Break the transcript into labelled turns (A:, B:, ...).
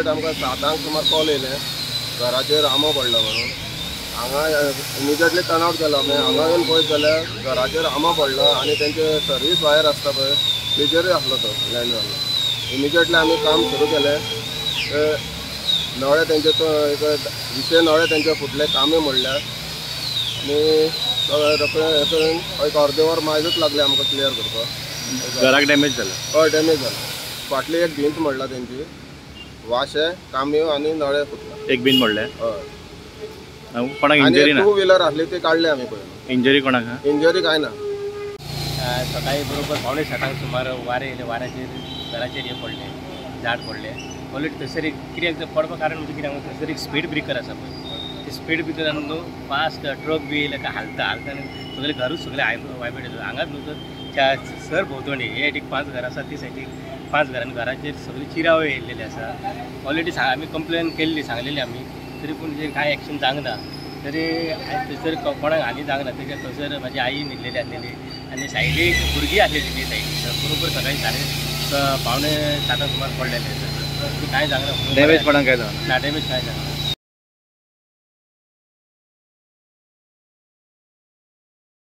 A: आमकां 7 सुमार कॉल येयले घराचेर आंबो पडलो म्हणून हांगा इमिजिएटली टर्न आवट केलो आमी हांगा येवन पळयत जाल्यार घराचेर आंबो पडलो आनी तेंचे सर्वीस वायर आसता पळय तेजेरूय आसलो तो लँड जाल्लो इमिजिएटली आमी काम सुरू केलें नळे तेंचे तो एक 20 नळे तेंचे फुटले कामे मोडल्यात आनी एक अर्दे वर मायजूच लागले आमकां क्लियर करपाक
B: घराक डॅमेज जाला
A: हय डॅमेज जाला फाटली एक भिंत मोडला तेंची वाशे काम्यो आनी नळे फुटला
B: एक बीन मोडले
A: हय
B: कोणाक इंजरी ना
A: 2 व्हीलर आसली ती काडली आमी पळय
B: इंजरी कोणाक
A: इंजरी काय ना
C: सकाळी बरोबर 5:30 सुमार वारे येयले वाऱ्याचेर घराचेर हे पडले झाड पडले ऑलरेडी थंयसर एक कित्याक पडपा कारण म्हणजे कित्याक थंयसर एक स्पीड ब्रेकर आसा पळय ते स्पीड ब्रेकरान न्हू फास्ट ट्रक बी येयले काय हालता आनी सगळे घरूच सगळे वायब्रेट जाता हांगाच न्हू तर सर भोंवतणी हे एक 5 घरां आसा ती सायडीक 5 घरांनी घराचेर सगळी चिरावळे येयलेले आसा ऑलरेडी आमी कंप्लेन केल्ली सांगलेली आमी तरी पूण जे कांय एक्शन जावंक ना तरी थंयसर कोणाक हानी जावंक ना तेच्या थंयसर म्हाजी आई न्हिदलेली आसलेली आनी सायडीक भुरगीं आसलेली ती सायडीक बरोबर सकाळी 7:30 सुमार पडलेले ती कांय जावंक ना
B: डॅमेज कोणाक काय जावं
C: ना डॅमेज कांय जावंक ना